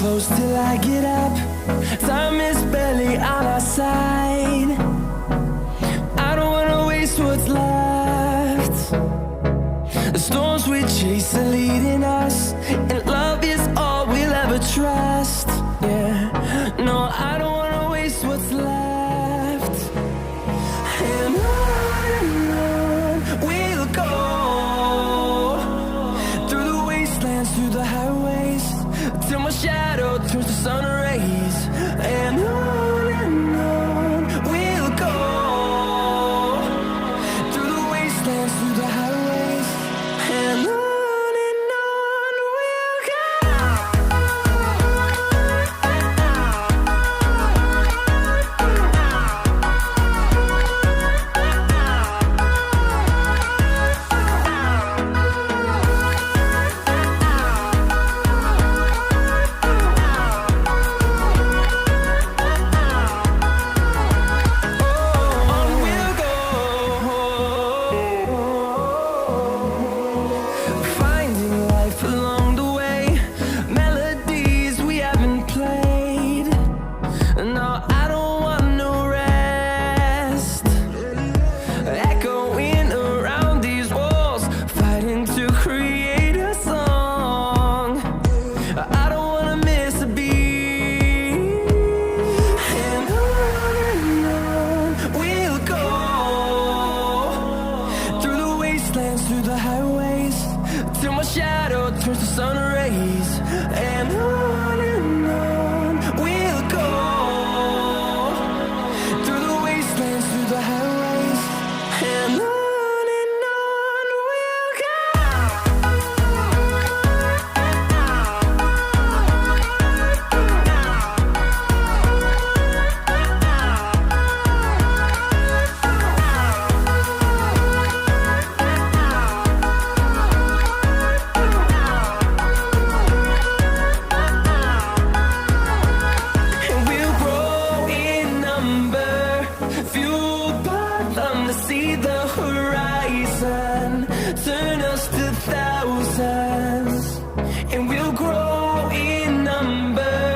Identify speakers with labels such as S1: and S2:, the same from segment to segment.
S1: close till I get up. Time is barely on our side. I don't wanna waste what's left. The storms we chase are leading us, and love is all we'll ever trust. Yeah, no, I don't wanna waste what's left. And on we'll go, through the wastelands, through the highways, till my shadow turns to sun rays. And on we'll go, through the wastelands, through the highways, and on we'll go. Through the highways, till my shadow turns to sun rays. And on we'll go, through the wastelands, through the highways, and on we'll go. Turn us to thousands, and we'll grow in number,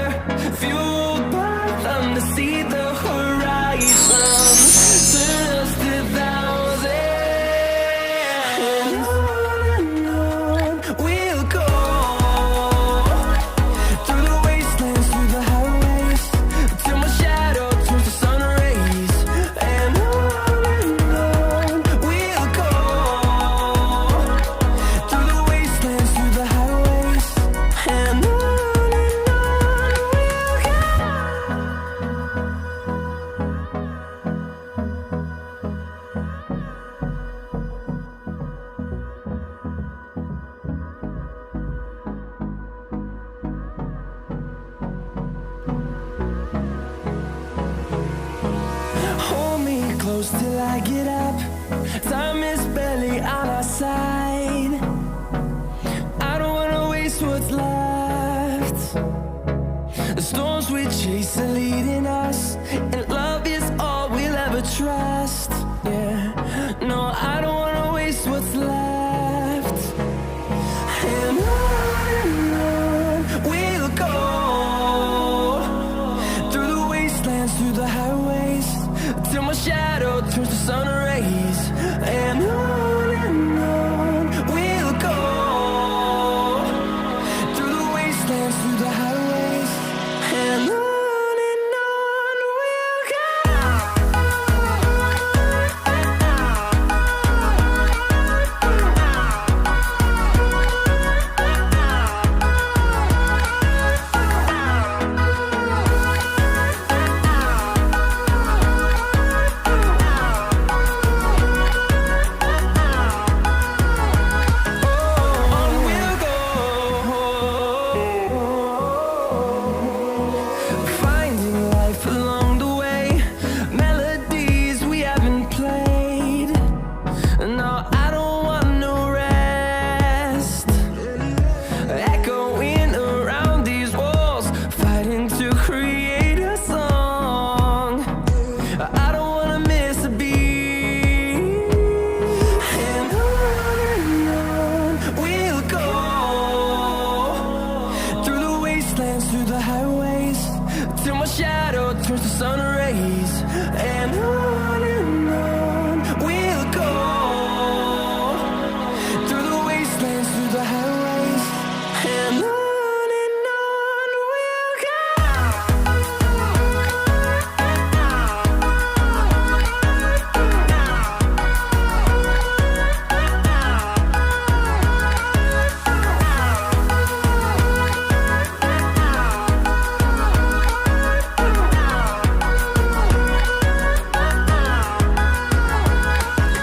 S1: fueled by them to see the horizon. Turn us to thousands, and on we'll go, through the wastelands, through the highways, till my shadow turns to sun rays. And on we'll go, through the wastelands, through the highways, and on we'll go. Hold me close till I get up. Time is barely on our side. I don't wanna waste what's left. The storms we chase are leading us, and love is all we'll ever trust. Yeah, no, I don't wanna waste what's left. And on we'll go, through the wastelands, through the highways, till my shadow turns to sun rays. And on we'll go, through the wastelands, through the highways, and on shadow turns to sun rays, and on we'll go through the wastelands, through the highways, and on we'll go.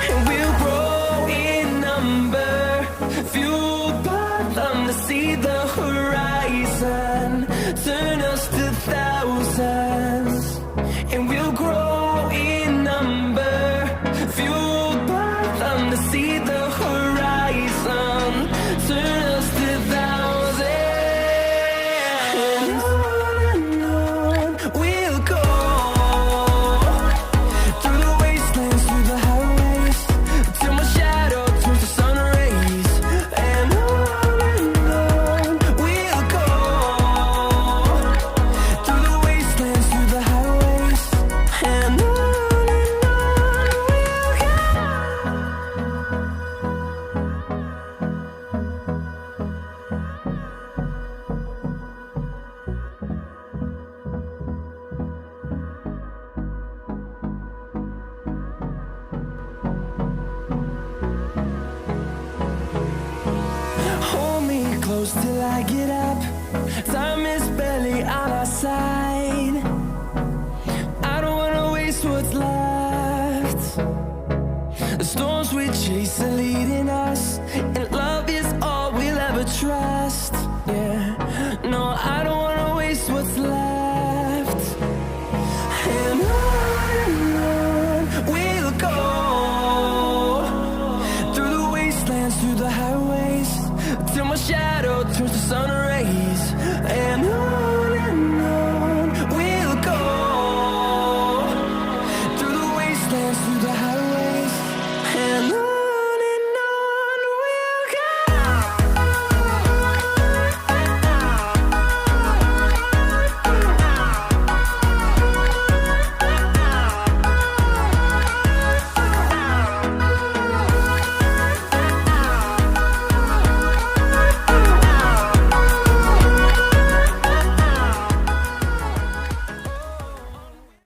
S1: And we'll grow in number, fueled by them to see the horizon, turn us to thousands. And we'll grow in number, fueled by them to see the horizon, turn us to thousands. And on we'll go through the wastelands, through the highways, till my shadow turns to sun rays, and on we'll go through the wastelands, through the highways, and on we'll go. Hold me close till I get up. Time is barely on our side. I don't wanna waste what's left. The storms we chase are leading